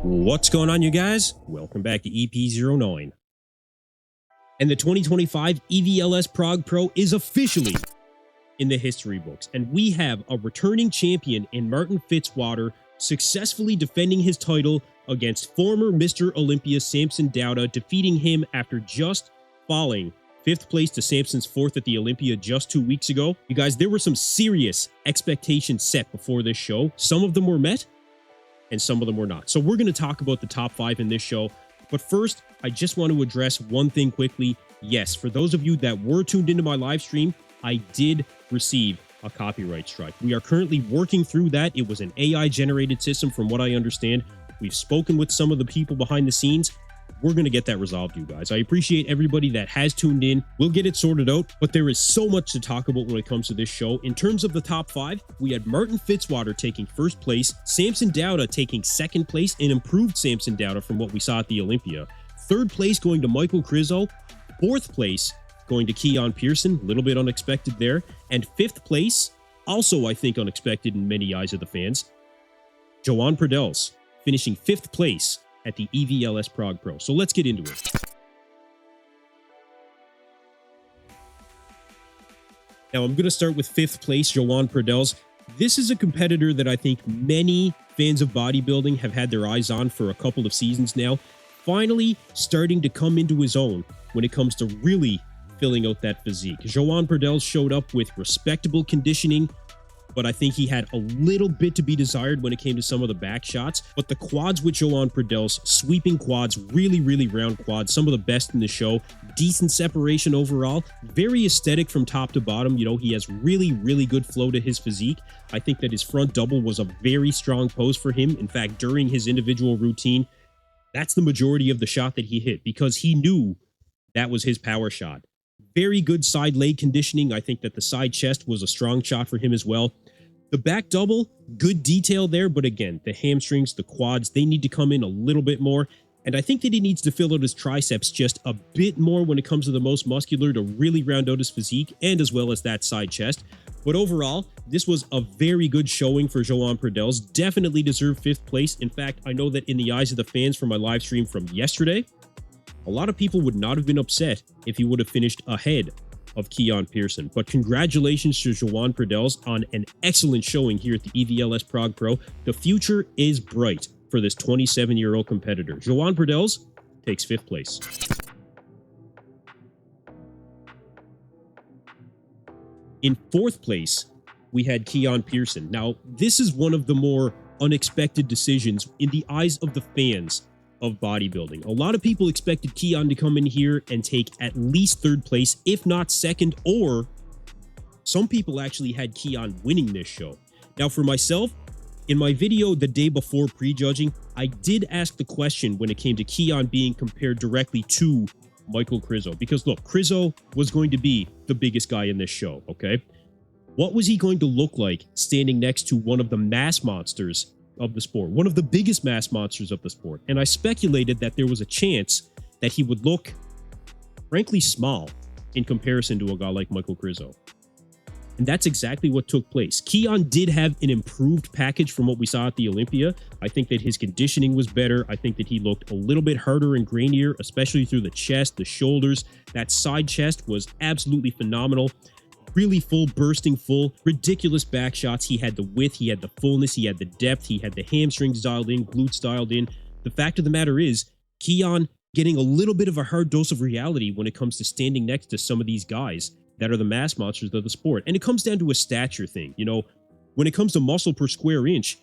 What's going on, you guys? Welcome back to EP09. And the 2025 EVLS Prague Pro is officially in the history books. And we have a returning champion in Martin Fitzwater successfully defending his title against former Mr. Olympia Samson Dauda, defeating him after just falling 5th place to Samson's 4th at the Olympia just 2 weeks ago. You guys, there were some serious expectations set before this show. Some of them were met, and some of them were not. So we're going to talk about the top 5 in this show. But first, I just want to address one thing quickly. Yes, for those of you that were tuned into my live stream, I did receive a copyright strike. We are currently working through that. It was an AI-generated system from what I understand. We've spoken with some of the people behind the scenes. We're going to get that resolved, you guys. I appreciate everybody that has tuned in. We'll get it sorted out, but there is so much to talk about when it comes to this show. In terms of the top 5, we had Martin Fitzwater taking 1st place, Samson Dauda taking 2nd place, an improved Samson Dauda from what we saw at the Olympia. 3rd place going to Michael Krizo, 4th place going to Keone Pearson, a little bit unexpected there, and 5th place, also I think unexpected in many eyes of the fans, Joan Pradells, finishing 5th place at the EVLS Prague Pro. So let's get into it. Now I'm going to start with 5th place, Joan Pradells. This is a competitor that I think many fans of bodybuilding have had their eyes on for a couple of seasons now, finally starting to come into his own when it comes to really filling out that physique. Joan Pradells showed up with respectable conditioning, but I think he had a little bit to be desired when it came to some of the back shots. But the quads with Joan Pradells, sweeping quads, really round quads, some of the best in the show, decent separation overall, very aesthetic from top to bottom. You know, he has really good flow to his physique. I think that his front double was a very strong pose for him. In fact, during his individual routine, that's the majority of the shot that he hit because he knew that was his power shot. Very good side leg conditioning. I think that the side chest was a strong shot for him as well. The back double, good detail there, but again, the hamstrings, the quads, they need to come in a little bit more. And I think that he needs to fill out his triceps just a bit more when it comes to the most muscular to really round out his physique and as well as that side chest. But overall, this was a very good showing for Joan Pradells. Definitely deserved 5th place. In fact, I know that in the eyes of the fans from my live stream from yesterday, a lot of people would not have been upset if he would have finished ahead of Keone Pearson. But congratulations to Joan Pradells on an excellent showing here at the EVLS Prague Pro. The future is bright for this 27-year-old competitor. Joan Pradells takes 5th place. In 4th place, we had Keone Pearson. Now, this is one of the more unexpected decisions in the eyes of the fans of bodybuilding. A lot of people expected Keone to come in here and take at least 3rd place, if not 2nd, or some people actually had Keone winning this show. Now, for myself, in my video the day before prejudging, I did ask the question when it came to Keone being compared directly to Michael Krizo, because look, Krizo was going to be the biggest guy in this show, okay? What was he going to look like standing next to one of the mass monsters of the sport, one of the biggest mass monsters of the sport? And I speculated that there was a chance that he would look, frankly, small in comparison to a guy like Michael Krizo. And that's exactly what took place. Keone did have an improved package from what we saw at the Olympia. I think that his conditioning was better. I think that he looked a little bit harder and grainier, especially through the chest, the shoulders. That side chest was absolutely phenomenal. Really full, bursting full, ridiculous back shots. He had the width, he had the fullness, he had the depth, he had the hamstrings dialed in, glutes dialed in. The fact of the matter is, Keone getting a little bit of a hard dose of reality when it comes to standing next to some of these guys that are the mass monsters of the sport. And it comes down to a stature thing. You know, when it comes to muscle per square inch,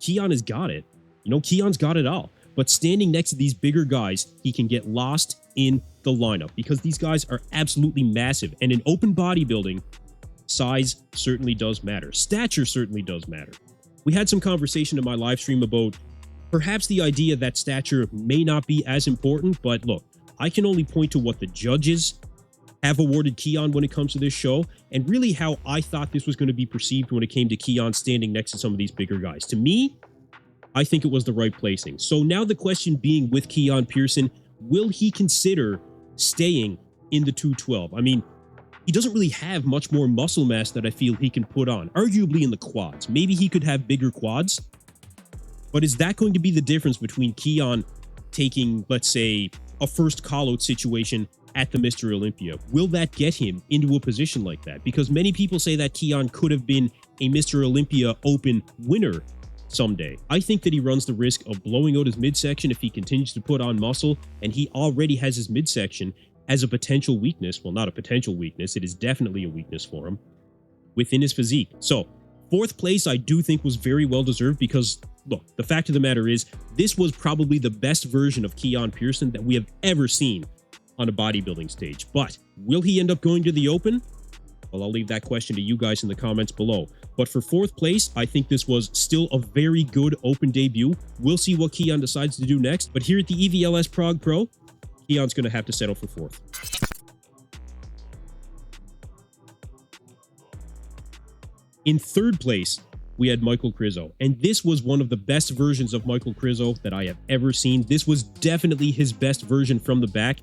Keone has got it. You know, Keone's got it all. But standing next to these bigger guys, he can get lost in the lineup because these guys are absolutely massive. And in open bodybuilding, size certainly does matter. Stature certainly does matter. We had some conversation in my live stream about perhaps the idea that stature may not be as important, but look, I can only point to what the judges have awarded Keone when it comes to this show, and really how I thought this was going to be perceived when it came to Keone standing next to some of these bigger guys. To me, I think it was the right placing. So now the question being with Keone Pearson, will he consider staying in the 212? I mean, he doesn't really have much more muscle mass that I feel he can put on, arguably in the quads. Maybe he could have bigger quads, But is that going to be the difference between Keone taking, let's say, a first call-out situation at the Mr. Olympia? Will that get him into a position like that? Because many people say that Keone could have been a Mr. Olympia Open winner someday. I think that he runs the risk of blowing out his midsection if he continues to put on muscle, and he already has his midsection as a potential weakness. Well, not a potential weakness. It is definitely a weakness for him within his physique. So, fourth place, I do think was very well deserved because, look, the fact of the matter is, this was probably the best version of Keone Pearson that we have ever seen on a bodybuilding stage. But will he end up going to the Open? Well, I'll leave that question to you guys in the comments below. But for fourth place, I think this was still a very good Open debut. We'll see what Keone decides to do next. But here at the EVLS Prague Pro, Keone's going to have to settle for fourth. In third place, we had Michael Krizo, and this was one of the best versions of Michael Krizo that I have ever seen. This was definitely his best version from the back.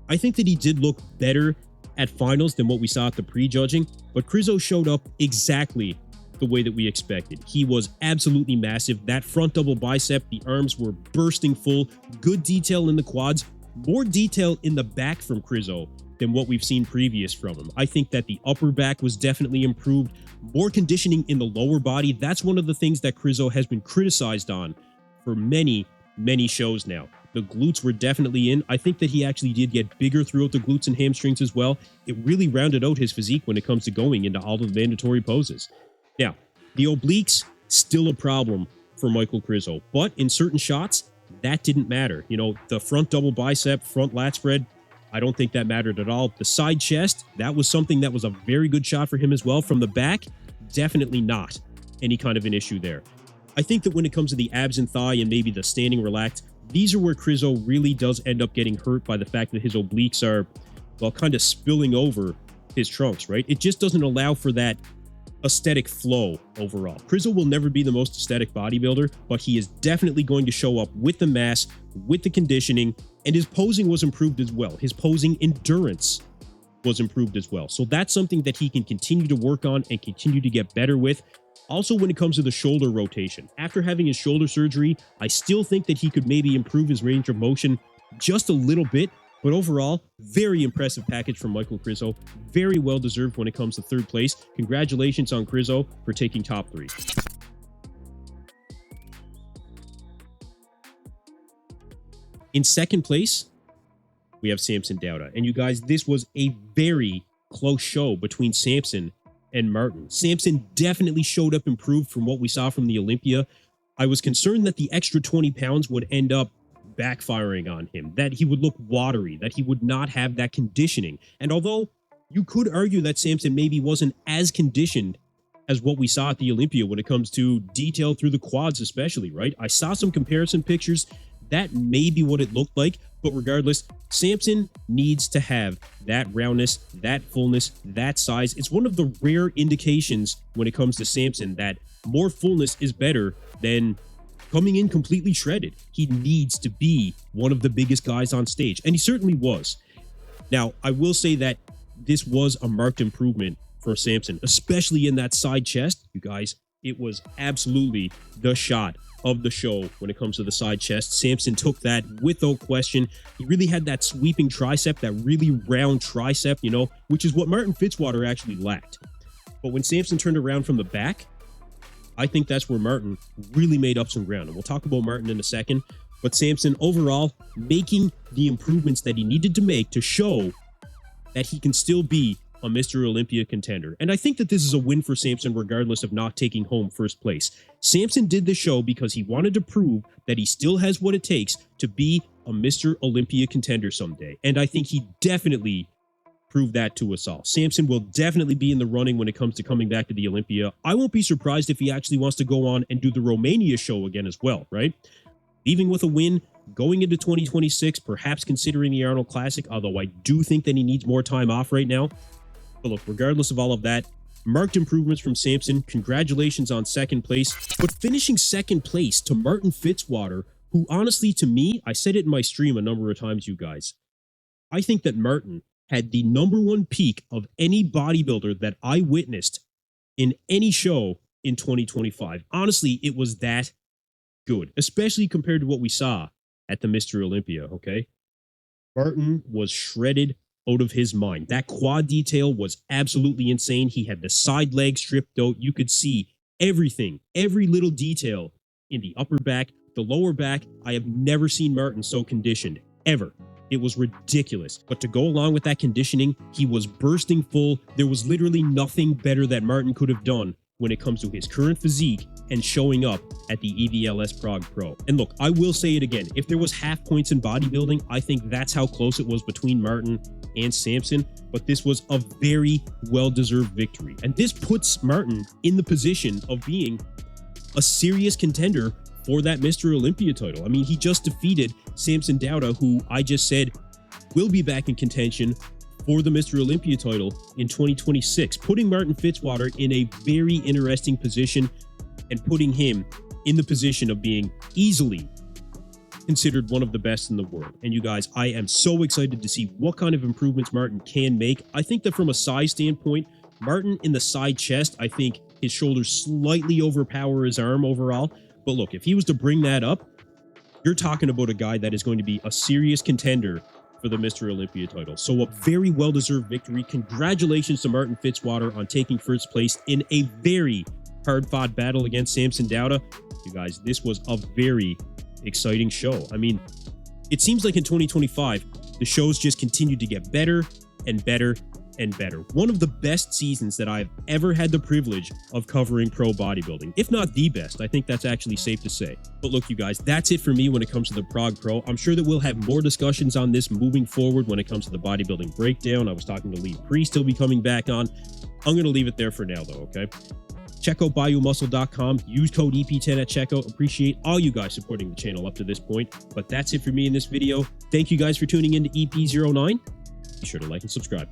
I think that he did look better at finals than what we saw at the pre-judging, but Krizo showed up exactly the way that we expected. He was absolutely massive. That front double bicep, the arms were bursting full, good detail in the quads, more detail in the back from Krizo than what we've seen previous from him. I think that the upper back was definitely improved, more conditioning in the lower body. That's one of the things that Krizo has been criticized on for many shows now. The glutes were definitely in. I think that he actually did get bigger throughout the glutes and hamstrings as well. It really rounded out his physique when it comes to going into all of the mandatory poses. Now, the obliques, still a problem for Michael Krizo, but in certain shots, that didn't matter. You know, the front double bicep, front lat spread, I don't think that mattered at all. The side chest, that was something that was a very good shot for him as well. From the back, definitely not any kind of an issue there. I think that when it comes to the abs and thigh and maybe the standing relaxed, these are where Krizo really does end up getting hurt by the fact that his obliques are, well, kind of spilling over his trunks, right? It just doesn't allow for that aesthetic flow overall. Krizo will never be the most aesthetic bodybuilder, but he is definitely going to show up with the mass, with the conditioning, and his posing was improved as well. His posing endurance was improved as well. So that's something that he can continue to work on and continue to get better with. Also, when it comes to the shoulder rotation, after having his shoulder surgery, I still think that he could maybe improve his range of motion just a little bit. But overall, very impressive package from Michael Krizo. Very well deserved when it comes to third place. Congratulations on Krizo for taking top 3. In second place, we have Samson Dauda. And you guys, this was a very close show between Samson and Martin. Samson definitely showed up improved from what we saw from the Olympia. I was concerned that the extra 20 pounds would end up backfiring on him, that he would look watery, that he would not have that conditioning. And although you could argue that Samson maybe wasn't as conditioned as what we saw at the Olympia when it comes to detail through the quads especially, right? I saw some comparison pictures. That may be what it looked like, but regardless, Samson needs to have that roundness, that fullness, that size. It's one of the rare indications when it comes to Samson that more fullness is better than coming in completely shredded. He needs to be one of the biggest guys on stage, and he certainly was. Now, I will say that this was a marked improvement for Samson, especially in that side chest. You guys, it was absolutely the shot of the show when it comes to the side chest. Samson took that without question. He really had that sweeping tricep, that really round tricep, you know, which is what Martin Fitzwater actually lacked. But when Samson turned around from the back, I think that's where Martin really made up some ground. And we'll talk about Martin in a second. But Samson overall making the improvements that he needed to make to show that he can still be a Mr. Olympia contender. And I think that this is a win for Samson regardless of not taking home first place. Samson did this show because he wanted to prove that he still has what it takes to be a Mr. Olympia contender someday. And I think he definitely proved that to us all. Samson will definitely be in the running when it comes to coming back to the Olympia. I won't be surprised if he actually wants to go on and do the Romania show again as well, right? Leaving with a win, going into 2026, perhaps considering the Arnold Classic, although I do think that he needs more time off right now. But look, regardless of all of that, marked improvements from Samson. Congratulations on second place. But finishing second place to Martin Fitzwater, who honestly, to me, I said it in my stream a number of times, you guys, I think that Martin had the #1 peak of any bodybuilder that I witnessed in any show in 2025. Honestly, it was that good, especially compared to what we saw at the Mr. Olympia, okay? Martin was shredded out of his mind. That quad detail was absolutely insane. He had the side leg stripped out. You could see everything, every little detail in the upper back, the lower back. I have never seen Martin so conditioned, ever. It was ridiculous. But to go along with that conditioning, he was bursting full. There was literally nothing better that Martin could have done when it comes to his current physique and showing up at the EVLS Prague Pro. And look, I will say it again. If there was half points in bodybuilding, I think that's how close it was between Martin and Samson. But this was a very well-deserved victory. And this puts Martin in the position of being a serious contender for that Mr. Olympia title. I mean, he just defeated Samson Dauda, who I just said will be back in contention for the Mr. Olympia title in 2026, putting Martin Fitzwater in a very interesting position and putting him in the position of being easily considered one of the best in the world. And you guys, I am so excited to see what kind of improvements Martin can make. I think that from a size standpoint, Martin in the side chest, I think his shoulders slightly overpower his arm overall. But look, if he was to bring that up, you're talking about a guy that is going to be a serious contender for the Mr. Olympia title. So a very well-deserved victory. Congratulations to Martin Fitzwater on taking first place in a very hard-fought battle against Samson Dauda. You guys, this was a very exciting show. I mean, it seems like in 2025, the shows just continued to get better and better and better. One of the best seasons that I've ever had the privilege of covering pro bodybuilding, if not the best. I think that's actually safe to say. But look, you guys, that's it for me when it comes to the Prague Pro. I'm sure that we'll have more discussions on this moving forward when it comes to the bodybuilding breakdown. I was talking to Lee Priest, he'll be coming back on. I'm going to leave it there for now, though, okay? Check out BayouMuscle.com. Use code EP10 at checkout. Appreciate all you guys supporting the channel up to this point. But that's it for me in this video. Thank you guys for tuning in to EP09. Be sure to like and subscribe.